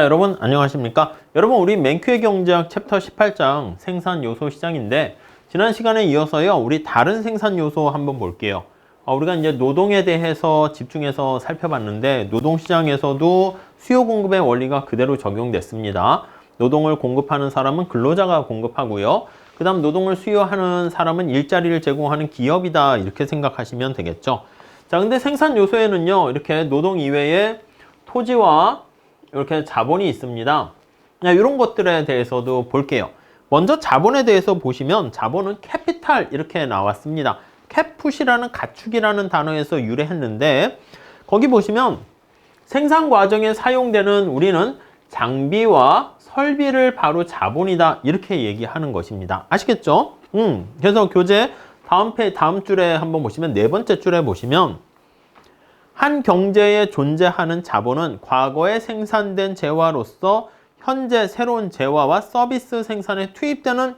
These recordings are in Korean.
여러분 안녕하십니까? 여러분 우리 맨큐의 경제학 챕터 18장 생산 요소 시장인데 지난 시간에 이어서요 우리 다른 생산 요소 한번 볼게요. 우리가 이제 노동에 대해서 집중해서 살펴봤는데 노동 시장에서도 수요 공급의 원리가 그대로 적용됐습니다. 노동을 공급하는 사람은 근로자가 공급하고요. 그 다음 노동을 수요하는 사람은 일자리를 제공하는 기업이다 이렇게 생각하시면 되겠죠. 자, 근데 생산 요소에는요 이렇게 노동 이외에 토지와 이렇게 자본이 있습니다. 이런 것들에 대해서도 볼게요. 먼저 자본에 대해서 보시면 자본은 캐피탈 이렇게 나왔습니다. 캐풋이라는 가축이라는 단어에서 유래했는데 거기 보시면 생산 과정에 사용되는 우리는 장비와 설비를 바로 자본이다 이렇게 얘기하는 것입니다. 아시겠죠? 그래서 교재 다음 줄에 한번 보시면 네 번째 줄에 보시면 한 경제에 존재하는 자본은 과거에 생산된 재화로서 현재 새로운 재화와 서비스 생산에 투입되는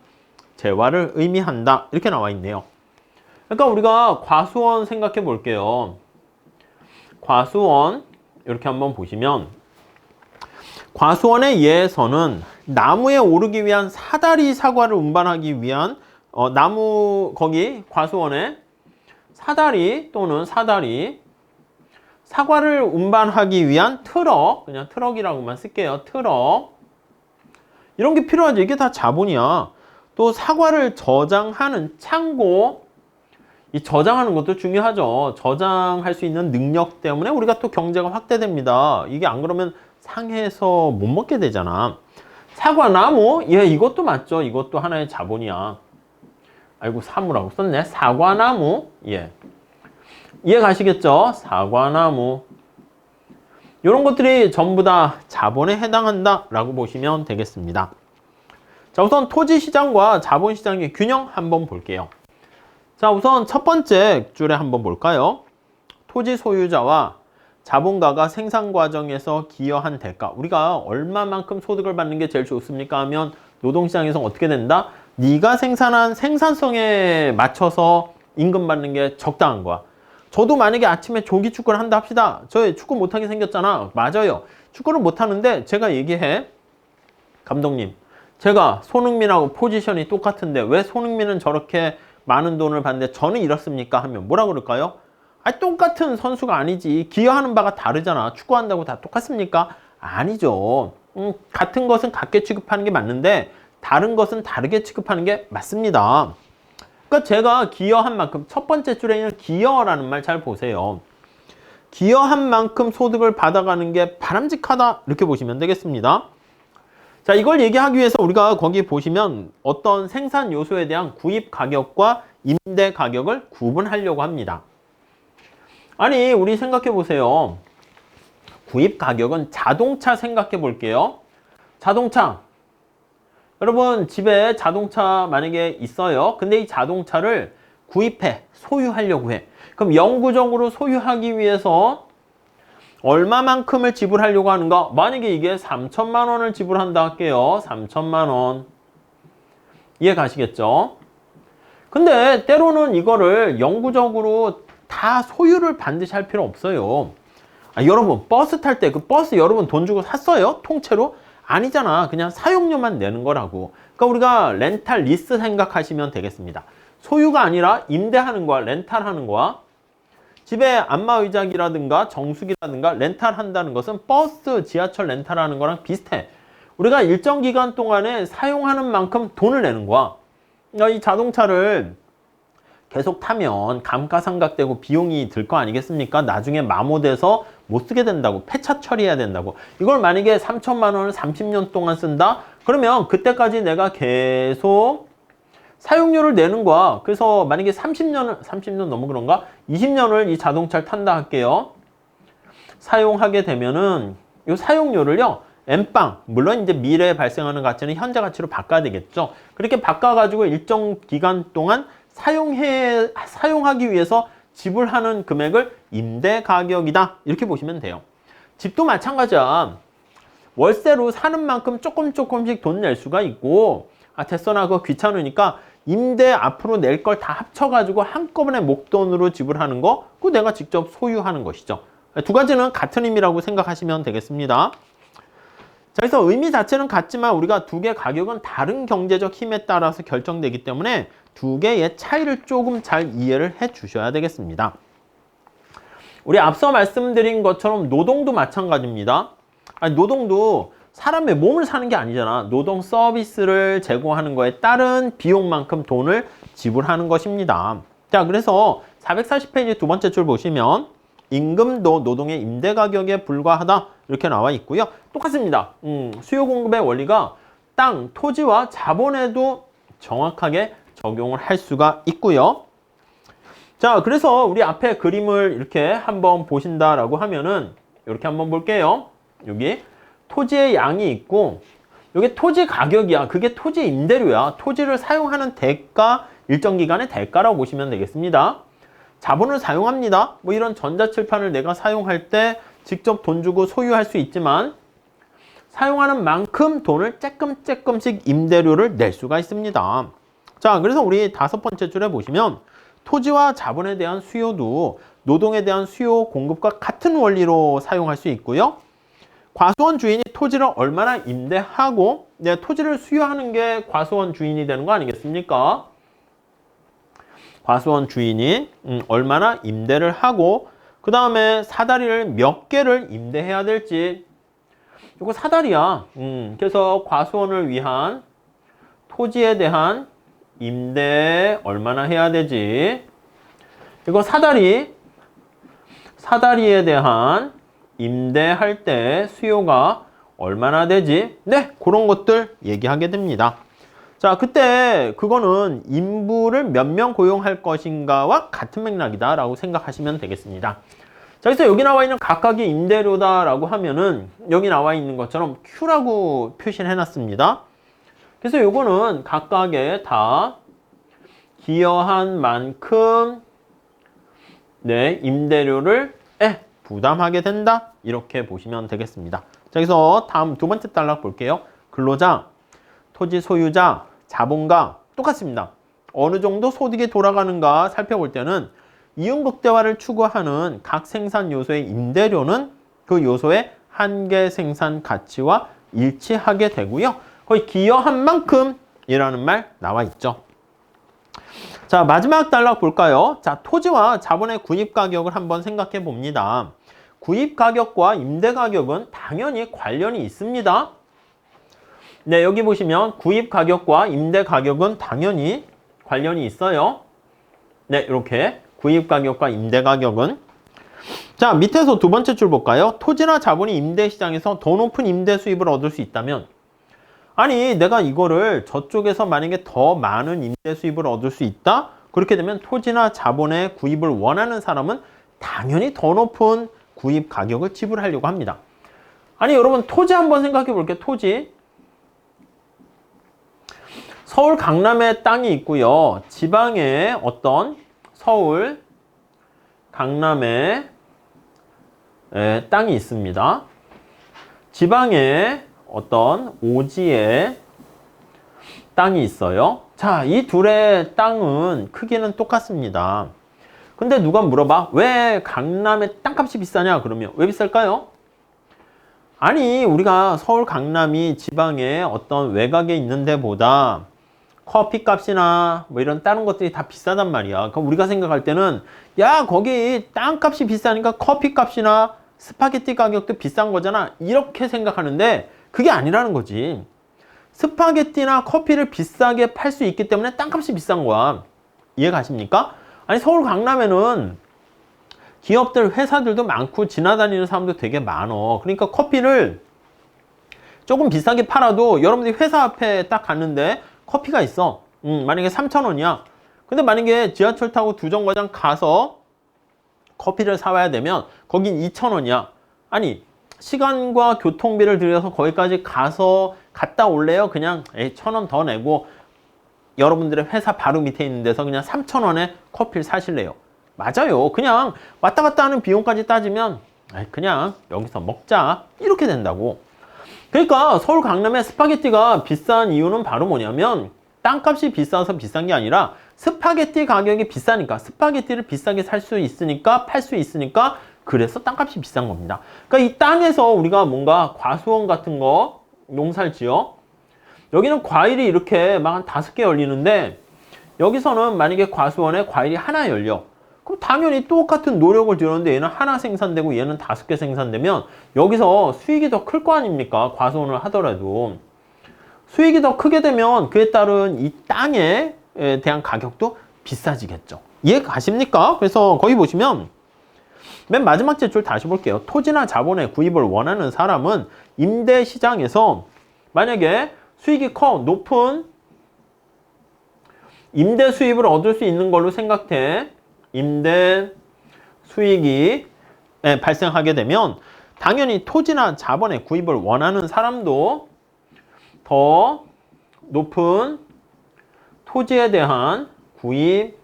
재화를 의미한다. 이렇게 나와 있네요. 그러니까 우리가 과수원 생각해 볼게요. 과수원 이렇게 한번 보시면 과수원의 예에서는 나무에 오르기 위한 사다리 사과를 운반하기 위한 나무 거기 과수원에 사다리 또는 사과를 운반하기 위한 트럭, 그냥 트럭이라고만 쓸게요. 트럭. 이런 게 필요하죠. 이게 다 자본이야. 또 사과를 저장하는 창고. 이 저장하는 것도 중요하죠. 저장할 수 있는 능력 때문에 우리가 또 경제가 확대됩니다. 이게 안 그러면 상해서 못 먹게 되잖아. 사과나무? 예, 이것도 맞죠. 이것도 하나의 자본이야. 아이고, 사무라고 썼네. 사과나무? 예. 이해 가시겠죠? 사과나무 이런 것들이 전부 다 자본에 해당한다 라고 보시면 되겠습니다. 자, 우선 토지시장과 자본시장의 균형 한번 볼게요. 자, 우선 첫 번째 줄에 한번 볼까요? 토지 소유자와 자본가가 생산 과정에서 기여한 대가, 우리가 얼마만큼 소득을 받는 게 제일 좋습니까 하면 노동시장에서 어떻게 된다? 네가 생산한 생산성에 맞춰서 임금 받는 게 적당한 거야. 저도 만약에 아침에 조기 축구를 한다 합시다. 저 축구 못하게 생겼잖아. 맞아요. 축구를 못하는데 제가 얘기해. 감독님, 제가 손흥민하고 포지션이 똑같은데 왜 손흥민은 저렇게 많은 돈을 받는데 저는 이렇습니까? 하면 뭐라 그럴까요? 똑같은 선수가 아니지. 기여하는 바가 다르잖아. 축구한다고 다 똑같습니까? 아니죠. 같은 것은 같게 취급하는 게 맞는데 다른 것은 다르게 취급하는 게 맞습니다. 그러니까 제가 기여한 만큼, 첫 번째 줄에 있는 기여라는 말 잘 보세요. 기여한 만큼 소득을 받아가는 게 바람직하다 이렇게 보시면 되겠습니다. 자, 이걸 얘기하기 위해서 우리가 거기 보시면 어떤 생산 요소에 대한 구입 가격과 임대 가격을 구분하려고 합니다. 아니, 우리 생각해 보세요. 구입 가격은 자동차 생각해 볼게요. 자동차. 여러분 집에 자동차 만약에 있어요. 근데 이 자동차를 구입해, 소유하려고 해. 그럼 영구적으로 소유하기 위해서 얼마만큼을 지불하려고 하는가? 만약에 이게 3천만 원을 지불한다 할게요. 3천만 원. 이해 가시겠죠? 근데 때로는 이거를 영구적으로 다 소유를 반드시 할 필요 없어요. 여러분 버스 탈 때 그 버스 여러분 돈 주고 샀어요? 통째로? 아니잖아. 그냥 사용료만 내는 거라고. 그러니까 우리가 렌탈 리스 생각하시면 되겠습니다. 소유가 아니라 임대하는 거와 렌탈하는 거와 집에 안마의자기라든가 정수기라든가 렌탈한다는 것은 버스, 지하철 렌탈하는 거랑 비슷해. 우리가 일정 기간 동안에 사용하는 만큼 돈을 내는 거야. 그러니까 이 자동차를 계속 타면 감가상각되고 비용이 들 거 아니겠습니까? 나중에 마모돼서 못 쓰게 된다고, 폐차 처리해야 된다고. 이걸 만약에 3천만 원을 30년 동안 쓴다? 그러면 그때까지 내가 계속 사용료를 내는 거야. 그래서 만약에 30년 너무 그런가? 20년을 이 자동차를 탄다 할게요. 사용하게 되면은 이 사용료를요, N빵, 물론 이제 미래에 발생하는 가치는 현재 가치로 바꿔야 되겠죠. 그렇게 바꿔가지고 일정 기간 동안 사용하기 위해서 지불하는 금액을 임대 가격이다 이렇게 보시면 돼요. 집도 마찬가지야. 월세로 사는 만큼 조금씩 돈 낼 수가 있고, 됐어 나 그거 귀찮으니까 임대 앞으로 낼 걸 다 합쳐가지고 한꺼번에 목돈으로 지불하는 거, 그거 내가 직접 소유하는 것이죠. 두 가지는 같은 의미라고 생각하시면 되겠습니다. 자, 그래서 의미 자체는 같지만 우리가 두 개 가격은 다른 경제적 힘에 따라서 결정되기 때문에 두 개의 차이를 조금 잘 이해를 해 주셔야 되겠습니다. 우리 앞서 말씀드린 것처럼 노동도 마찬가지입니다. 아니, 노동도 사람의 몸을 사는 게 아니잖아. 노동 서비스를 제공하는 거에 따른 비용만큼 돈을 지불하는 것입니다. 자, 그래서 440페이지 두 번째 줄 보시면 임금도 노동의 임대 가격에 불과하다 이렇게 나와 있고요. 똑같습니다. 수요 공급의 원리가 땅, 토지와 자본에도 정확하게 적용을 할 수가 있고요. 자, 그래서 우리 앞에 그림을 이렇게 한번 보신다라고 하면은 이렇게 한번 볼게요. 여기 토지의 양이 있고 여기 토지 가격이야. 그게 토지 임대료야. 토지를 사용하는 대가, 일정 기간의 대가라고 보시면 되겠습니다. 자본을 사용합니다. 뭐 이런 전자칠판을 내가 사용할 때 직접 돈 주고 소유할 수 있지만 사용하는 만큼 돈을 조금씩 임대료를 낼 수가 있습니다. 자, 그래서 우리 다섯 번째 줄에 보시면 토지와 자본에 대한 수요도 노동에 대한 수요 공급과 같은 원리로 사용할 수 있고요. 과수원 주인이 토지를 얼마나 임대하고 토지를 수요하는 게 과수원 주인이 되는 거 아니겠습니까? 과수원 주인이 얼마나 임대를 하고 그 다음에 사다리를 몇 개를 임대해야 될지 이거 사다리야. 그래서 과수원을 위한 토지에 대한 임대 얼마나 해야 되지? 이거 사다리에 대한 임대할 때 수요가 얼마나 되지? 네, 그런 것들 얘기하게 됩니다. 자, 그때 그거는 인부를 몇 명 고용할 것인가와 같은 맥락이다 라고 생각하시면 되겠습니다. 자, 그래서 여기 나와 있는 각각의 임대료다라고 하면은 여기 나와 있는 것처럼 Q라고 표시를 해놨습니다. 그래서 요거는 각각의 다 기여한 만큼 임대료를 부담하게 된다 이렇게 보시면 되겠습니다. 자, 그래서 다음 두 번째 단락 볼게요. 근로자, 토지 소유자, 자본가 똑같습니다. 어느 정도 소득이 돌아가는가 살펴볼 때는 이윤극대화를 추구하는 각 생산 요소의 임대료는 그 요소의 한계 생산 가치와 일치하게 되고요. 거의 기여한 만큼이라는 말 나와 있죠. 자, 마지막 단락 볼까요? 자, 토지와 자본의 구입 가격을 한번 생각해 봅니다. 구입 가격과 임대 가격은 당연히 관련이 있습니다. 네, 여기 보시면 구입 가격과 임대 가격은 당연히 관련이 있어요. 네, 이렇게 구입 가격과 임대 가격은 자, 밑에서 두 번째 줄 볼까요? 토지나 자본이 임대 시장에서 더 높은 임대 수입을 얻을 수 있다면 아니, 내가 이거를 저쪽에서 만약에 더 많은 임대 수입을 얻을 수 있다? 그렇게 되면 토지나 자본의 구입을 원하는 사람은 당연히 더 높은 구입 가격을 지불하려고 합니다. 아니, 여러분 토지 한번 생각해 볼게요. 토지. 서울 강남에 땅이 있고요. 지방에 어떤 서울 강남에 땅이 있습니다. 지방에 어떤 오지에 땅이 있어요. 자, 이 둘의 땅은 크기는 똑같습니다. 근데 누가 물어봐? 왜 강남의 땅값이 비싸냐? 그러면 왜 비쌀까요? 아니, 우리가 서울 강남이 지방에 어떤 외곽에 있는 데보다 커피값이나 뭐 이런 다른 것들이 다 비싸단 말이야. 그럼 우리가 생각할 때는 야, 거기 땅값이 비싸니까 커피값이나 스파게티 가격도 비싼 거잖아. 이렇게 생각하는데 그게 아니라는 거지. 스파게티나 커피를 비싸게 팔 수 있기 때문에 땅값이 비싼 거야. 이해 가십니까? 아니, 서울 강남에는 기업들, 회사들도 많고 지나다니는 사람도 되게 많어. 그러니까 커피를 조금 비싸게 팔아도 여러분들이 회사 앞에 딱 갔는데 커피가 있어. 만약에 3,000원이야. 근데 만약에 지하철 타고 두 정거장 가서 커피를 사와야 되면 거긴 2,000원이야. 아니, 시간과 교통비를 들여서 거기까지 가서 갔다 올래요? 그냥 1,000원 더 내고 여러분들의 회사 바로 밑에 있는 데서 그냥 3,000원에 커피를 사실래요? 맞아요. 그냥 왔다 갔다 하는 비용까지 따지면 그냥 여기서 먹자 이렇게 된다고. 그러니까 서울 강남의 스파게티가 비싼 이유는 바로 뭐냐면 땅값이 비싸서 비싼 게 아니라 스파게티 가격이 비싸니까, 스파게티를 비싸게 살 수 있으니까, 팔 수 있으니까, 그래서 땅값이 비싼 겁니다. 그러니까 이 땅에서 우리가 뭔가 과수원 같은 거 농사를 지어. 여기는 과일이 이렇게 막 한 5개 열리는데 여기서는 만약에 과수원에 과일이 하나 열려. 그럼 당연히 똑같은 노력을 들였는데 얘는 하나 생산되고 얘는 5개 생산되면 여기서 수익이 더 클 거 아닙니까? 과수원을 하더라도. 수익이 더 크게 되면 그에 따른 이 땅에 대한 가격도 비싸지겠죠. 이해 가십니까? 그래서 거기 보시면 맨 마지막 줄 다시 볼게요. 토지나 자본의 구입을 원하는 사람은 임대 시장에서 만약에 수익이 높은 임대 수입을 얻을 수 있는 걸로 생각해. 임대 수익이 발생하게 되면 당연히 토지나 자본의 구입을 원하는 사람도 더 높은 토지에 대한 구입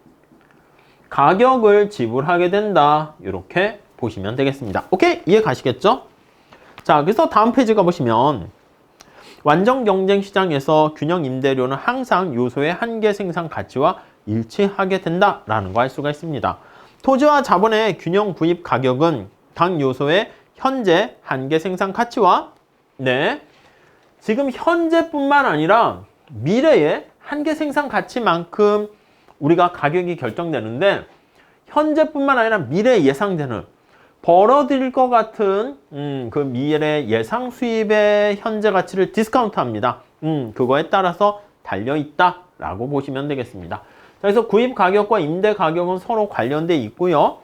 가격을 지불하게 된다. 이렇게 보시면 되겠습니다. 오케이? 이해 가시겠죠? 자, 그래서 다음 페이지 가보시면 완전 경쟁 시장에서 균형 임대료는 항상 요소의 한계 생산 가치와 일치하게 된다라는 거 알 수가 있습니다. 토지와 자본의 균형 구입 가격은 각 요소의 현재 한계 생산 가치와 지금 현재뿐만 아니라 미래의 한계 생산 가치만큼 우리가 가격이 결정되는데 현재뿐만 아니라 미래에 예상되는 벌어들일 것 같은 그 미래 예상 수입의 현재 가치를 디스카운트합니다. 그거에 따라서 달려있다라고 보시면 되겠습니다. 그래서 구입 가격과 임대 가격은 서로 관련돼 있고요.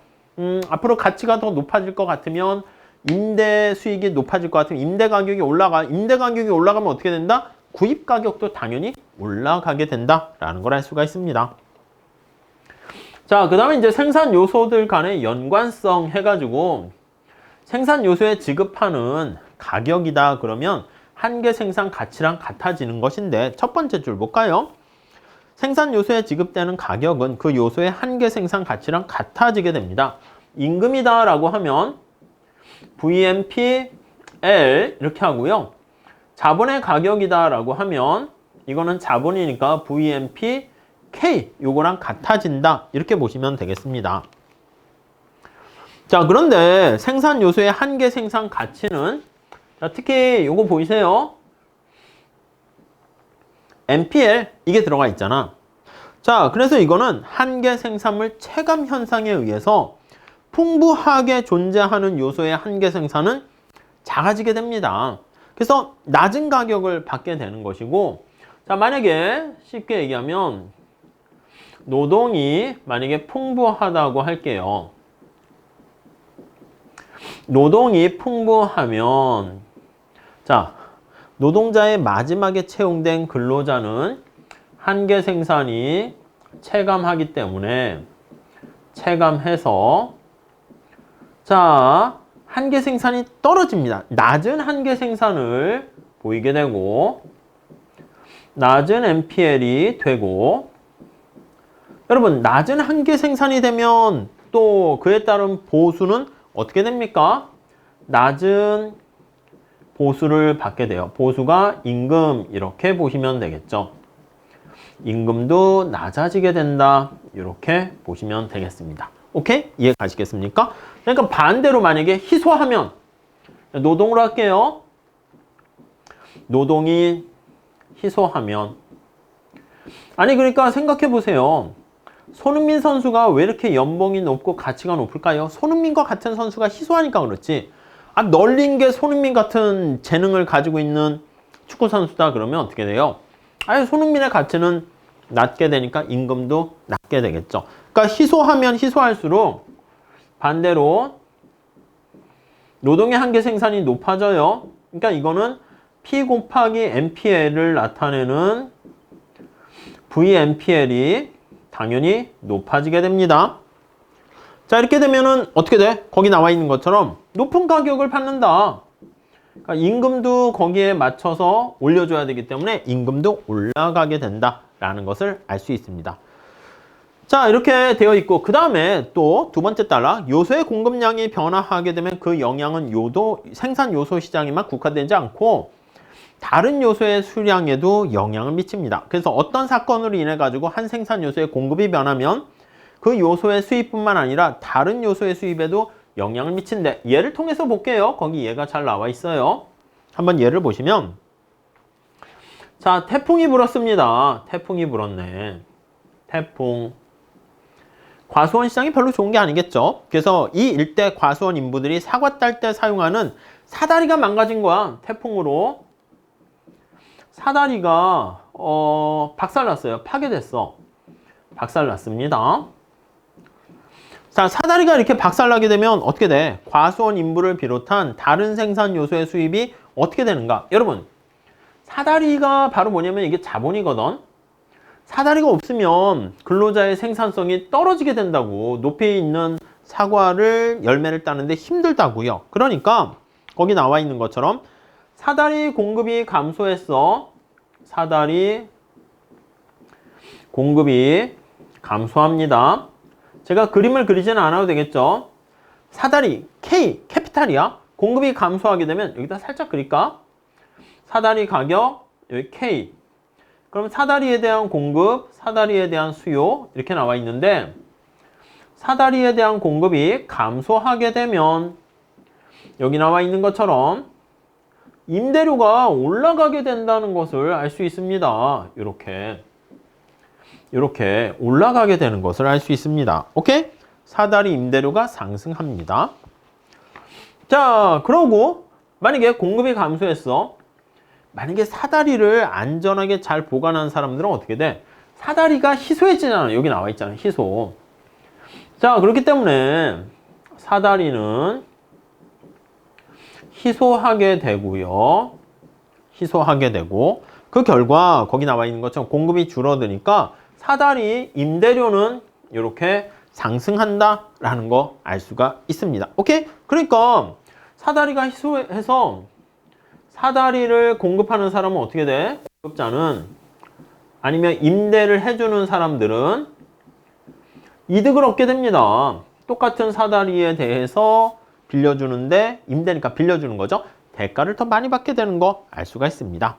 앞으로 가치가 더 높아질 것 같으면 임대 수익이 높아질 것 같으면 임대 가격이 올라가면 어떻게 된다? 구입 가격도 당연히 올라가게 된다라는 걸 알 수가 있습니다. 자, 그 다음에 이제 생산 요소들 간의 연관성 해가지고 생산 요소에 지급하는 가격이다 그러면 한계 생산 가치랑 같아지는 것인데 첫 번째 줄 볼까요? 생산 요소에 지급되는 가격은 그 요소의 한계 생산 가치랑 같아지게 됩니다. 임금이다 라고 하면 VMP L 이렇게 하고요. 자본의 가격이다 라고 하면 이거는 자본이니까 VMP K 요거랑 같아진다 이렇게 보시면 되겠습니다. 자, 그런데 생산 요소의 한계 생산 가치는 자, 특히 요거 보이세요? MPL 이게 들어가 있잖아. 자, 그래서 이거는 한계 생산물 체감 현상에 의해서 풍부하게 존재하는 요소의 한계 생산은 작아지게 됩니다. 그래서 낮은 가격을 받게 되는 것이고, 자, 만약에 쉽게 얘기하면 노동이 만약에 풍부하다고 할게요. 노동이 풍부하면 자, 노동자의 마지막에 채용된 근로자는 한계 생산이 체감하기 때문에 체감해서 자, 한계 생산이 떨어집니다. 낮은 한계 생산을 보이게 되고 낮은 MPL이 되고 여러분 낮은 한계 생산이 되면 또 그에 따른 보수는 어떻게 됩니까? 낮은 보수를 받게 돼요. 보수가 임금 이렇게 보시면 되겠죠. 임금도 낮아지게 된다. 이렇게 보시면 되겠습니다. 오케이? 이해 가시겠습니까? 그러니까 반대로 만약에 희소하면 노동으로 할게요. 노동이 희소하면 아니 그러니까 생각해 보세요. 손흥민 선수가 왜 이렇게 연봉이 높고 가치가 높을까요? 손흥민과 같은 선수가 희소하니까 그렇지. 아, 널린 게 손흥민 같은 재능을 가지고 있는 축구 선수다 그러면 어떻게 돼요? 아니, 손흥민의 가치는 낮게 되니까 임금도 낮게 되겠죠. 그러니까 희소하면 희소할수록 반대로 노동의 한계 생산이 높아져요. 그러니까 이거는 P 곱하기 MPL을 나타내는 VMPL이 당연히 높아지게 됩니다. 자, 이렇게 되면은 어떻게 돼? 거기 나와 있는 것처럼 높은 가격을 받는다. 그러니까 임금도 거기에 맞춰서 올려줘야 되기 때문에 임금도 올라가게 된다라는 것을 알 수 있습니다. 자, 이렇게 되어 있고 그 다음에 또 두 번째 단락 요소의 공급량이 변화하게 되면 그 영향은 생산 요소 시장에만 국한되지 않고 다른 요소의 수량에도 영향을 미칩니다. 그래서 어떤 사건으로 인해 가지고 한 생산 요소의 공급이 변하면 그 요소의 수입뿐만 아니라 다른 요소의 수입에도 영향을 미친대. 예를 통해서 볼게요. 거기 예가 잘 나와 있어요. 한번 예를 보시면 자, 태풍이 불었습니다. 태풍이 불었네. 태풍. 과수원 시장이 별로 좋은 게 아니겠죠. 그래서 이 일대 과수원 인부들이 사과 딸 때 사용하는 사다리가 망가진 거야. 태풍으로. 사다리가 박살났어요. 파괴됐어. 박살났습니다. 자, 사다리가 이렇게 박살나게 되면 어떻게 돼? 과수원 인부를 비롯한 다른 생산 요소의 수입이 어떻게 되는가? 여러분, 사다리가 바로 뭐냐면 이게 자본이거든. 사다리가 없으면 근로자의 생산성이 떨어지게 된다고. 높이 있는 사과를 열매를 따는데 힘들다고요. 그러니까 거기 나와 있는 것처럼 사다리 공급이 감소했어. 사다리 공급이 감소합니다. 제가 그림을 그리지는 않아도 되겠죠. 사다리 K 캐피탈이야. 공급이 감소하게 되면 여기다 살짝 그릴까? 사다리 가격 여기 K. 그럼 사다리에 대한 공급, 사다리에 대한 수요 이렇게 나와 있는데 사다리에 대한 공급이 감소하게 되면 여기 나와 있는 것처럼 임대료가 올라가게 된다는 것을 알 수 있습니다. 이렇게 올라가게 되는 것을 알 수 있습니다. 오케이? 사다리 임대료가 상승합니다. 자, 그러고 만약에 공급이 감소했어. 만약에 사다리를 안전하게 잘 보관한 사람들은 어떻게 돼? 사다리가 희소해지잖아. 여기 나와 있잖아. 희소. 자, 그렇기 때문에 사다리는 희소하게 되고요. 희소하게 되고 그 결과 거기 나와 있는 것처럼 공급이 줄어드니까 사다리 임대료는 이렇게 상승한다라는 거 알 수가 있습니다. 오케이? 그러니까 사다리가 희소해서 사다리를 공급하는 사람은 어떻게 돼? 공급자는 아니면 임대를 해주는 사람들은 이득을 얻게 됩니다. 똑같은 사다리에 대해서 빌려주는데 임대니까 빌려주는 거죠. 대가를 더 많이 받게 되는 거 알 수가 있습니다.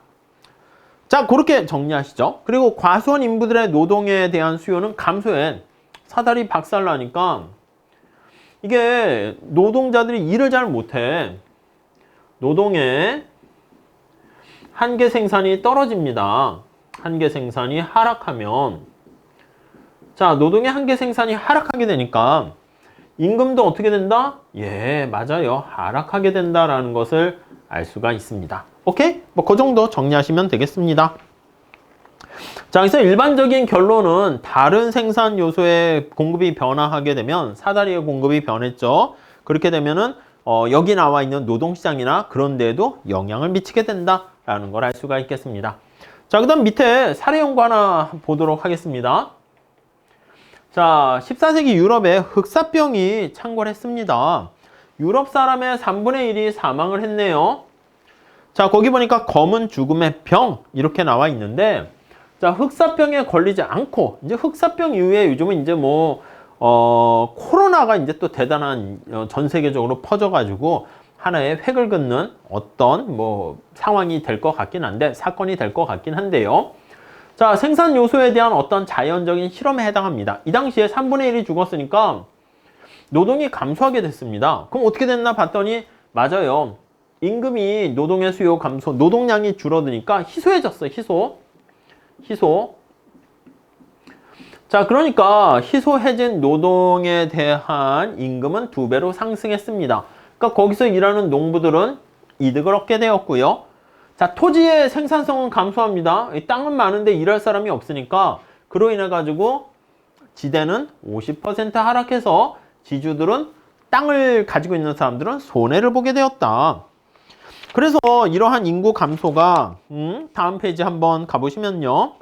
자, 그렇게 정리하시죠. 그리고 과수원 인부들의 노동에 대한 수요는 감소해. 사다리 박살나니까 이게 노동자들이 일을 잘 못해. 노동의 한계 생산이 떨어집니다. 한계 생산이 하락하면 자, 노동의 한계 생산이 하락하게 되니까 임금도 어떻게 된다? 예, 맞아요. 하락하게 된다라는 것을 알 수가 있습니다. 오케이? 뭐 그 정도 정리하시면 되겠습니다. 자, 그래서 일반적인 결론은 다른 생산 요소의 공급이 변화하게 되면 사다리의 공급이 변했죠. 그렇게 되면은 여기 나와 있는 노동시장이나 그런 데에도 영향을 미치게 된다라는 걸 알 수가 있겠습니다. 자, 그 다음 밑에 사례 연구 하나 보도록 하겠습니다. 자, 14세기 유럽에 흑사병이 창궐했습니다. 유럽 사람의 3분의 1이 사망을 했네요. 자, 거기 보니까 검은 죽음의 병 이렇게 나와 있는데 자, 흑사병에 걸리지 않고 이제 흑사병 이후에 요즘은 이제 뭐 코로나가 이제 또 대단한 전 세계적으로 퍼져가지고 하나의 획을 긋는 어떤 뭐 상황이 될 것 같긴 한데 사건이 될 것 같긴 한데요. 자, 생산 요소에 대한 어떤 자연적인 실험에 해당합니다. 이 당시에 3분의 1이 죽었으니까 노동이 감소하게 됐습니다. 그럼 어떻게 됐나 봤더니 맞아요. 임금이 노동의 수요 감소, 노동량이 줄어드니까 희소해졌어요. 희소. 자, 그러니까 희소해진 노동에 대한 임금은 2배로 상승했습니다. 그러니까 거기서 일하는 농부들은 이득을 얻게 되었고요. 자, 토지의 생산성은 감소합니다. 땅은 많은데 일할 사람이 없으니까 그로 인해 가지고 지대는 50% 하락해서 지주들은 땅을 가지고 있는 사람들은 손해를 보게 되었다. 그래서 이러한 인구 감소가 다음 페이지 한번 가보시면요.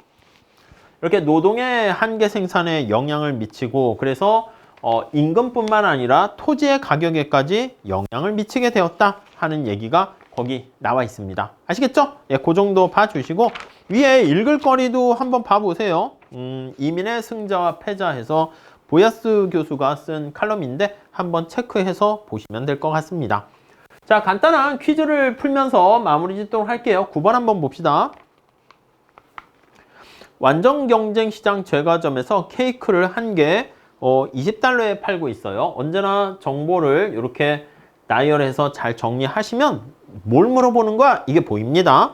이렇게 노동의 한계 생산에 영향을 미치고 그래서 임금뿐만 아니라 토지의 가격에까지 영향을 미치게 되었다 하는 얘기가 거기 나와 있습니다. 아시겠죠? 예, 그 정도 봐주시고 위에 읽을 거리도 한번 봐보세요. 이민의 승자와 패자 해서 보야스 교수가 쓴 칼럼인데 한번 체크해서 보시면 될 것 같습니다. 자, 간단한 퀴즈를 풀면서 마무리 짓도록 할게요. 9번 한번 봅시다. 완전 경쟁 시장 제과점에서 케이크를 한 개 20달러에 팔고 있어요. 언제나 정보를 이렇게 나열해서 잘 정리하시면 뭘 물어보는 거야? 이게 보입니다.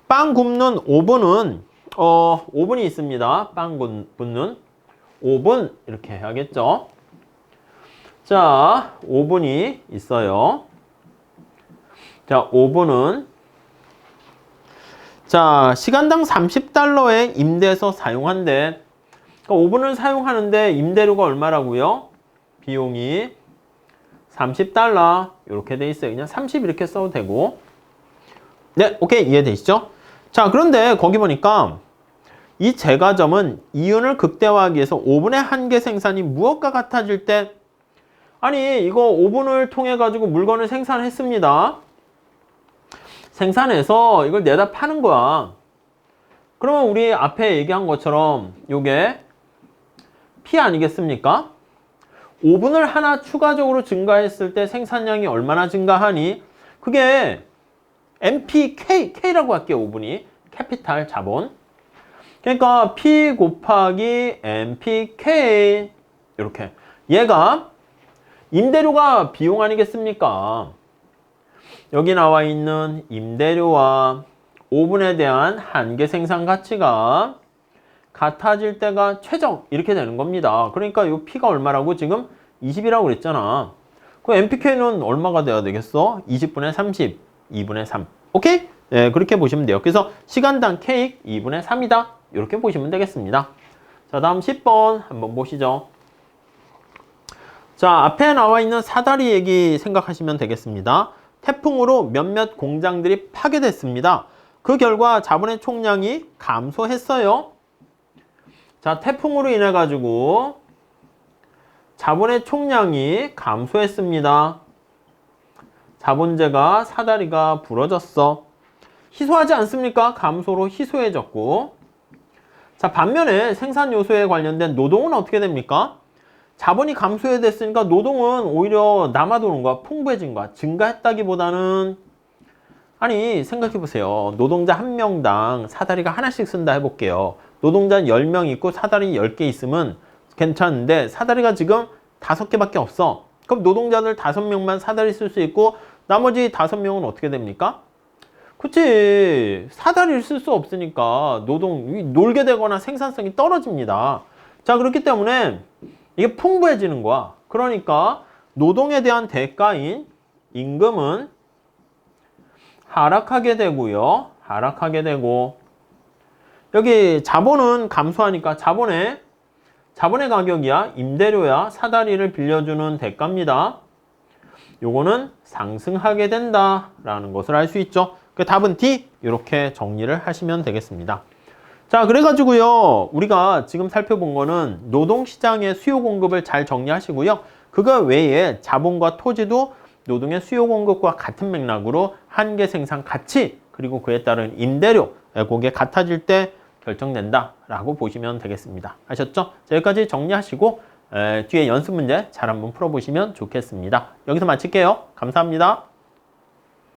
빵 굽는 오븐은 오븐이 있습니다. 빵 굽는 오븐 이렇게 해야겠죠. 자, 오븐이 있어요. 자, 오븐은 자, 시간당 30달러에 임대해서 사용한대. 그러니까 오븐을 사용하는데 임대료가 얼마라고요? 비용이 30달러 이렇게 돼 있어요. 그냥 30 이렇게 써도 되고. 네, 오케이. 이해되시죠? 자, 그런데 거기 보니까 이 제과점은 이윤을 극대화하기 위해서 오븐의 한계 생산이 무엇과 같아질 때 아니 이거 오븐을 통해 가지고 물건을 생산했습니다. 생산해서 이걸 내다 파는 거야. 그러면 우리 앞에 얘기한 것처럼 요게 P 아니겠습니까? 오븐을 하나 추가적으로 증가했을 때 생산량이 얼마나 증가하니? 그게 MPK라고 할게요. 오븐이 캐피탈 자본. 그러니까 P 곱하기 MPK 이렇게 얘가 임대료가 비용 아니겠습니까? 여기 나와 있는 임대료와 오븐에 대한 한계 생산 가치가 같아질 때가 최적 이렇게 되는 겁니다. 그러니까 이 P가 얼마라고 지금 20이라고 그랬잖아. 그럼 MPK는 얼마가 돼야 되겠어? 20분의 30, 2분의 3. 오케이? 네, 그렇게 보시면 돼요. 그래서 시간당 K 2분의 3이다. 이렇게 보시면 되겠습니다. 자, 다음 10번 한번 보시죠. 자, 앞에 나와 있는 사다리 얘기 생각하시면 되겠습니다. 태풍으로 몇몇 공장들이 파괴됐습니다. 그 결과 자본의 총량이 감소했어요. 자, 태풍으로 인해 가지고 자본의 총량이 감소했습니다. 자본재가 사다리가 부러졌어. 희소하지 않습니까? 감소로 희소해졌고. 자, 반면에 생산 요소에 관련된 노동은 어떻게 됩니까? 자본이 감소됐으니까 노동은 오히려 남아도는 거야. 풍부해진 거야. 증가했다기보다는 아니 생각해보세요. 노동자 한 명당 사다리가 하나씩 쓴다 해볼게요. 노동자 10명 있고 사다리 10개 있으면 괜찮은데 사다리가 지금 5개밖에 없어. 그럼 노동자들 5명만 사다리 쓸 수 있고 나머지 5명은 어떻게 됩니까? 그치. 사다리를 쓸 수 없으니까 놀게 되거나 생산성이 떨어집니다. 자, 그렇기 때문에 이게 풍부해지는 거야. 그러니까 노동에 대한 대가인 임금은 하락하게 되고요. 하락하게 되고 여기 자본은 감소하니까 자본의 가격이야. 임대료야. 사다리를 빌려주는 대가입니다. 요거는 상승하게 된다라는 것을 알 수 있죠. 그 답은 D 이렇게 정리를 하시면 되겠습니다. 자, 그래가지고요 우리가 지금 살펴본 거는 노동시장의 수요 공급을 잘 정리하시고요. 그거 외에 자본과 토지도 노동의 수요 공급과 같은 맥락으로 한계 생산 가치 그리고 그에 따른 임대료 그게 같아질 때 결정된다 라고 보시면 되겠습니다. 아셨죠? 자, 여기까지 정리하시고 뒤에 연습 문제 잘 한번 풀어보시면 좋겠습니다. 여기서 마칠게요. 감사합니다.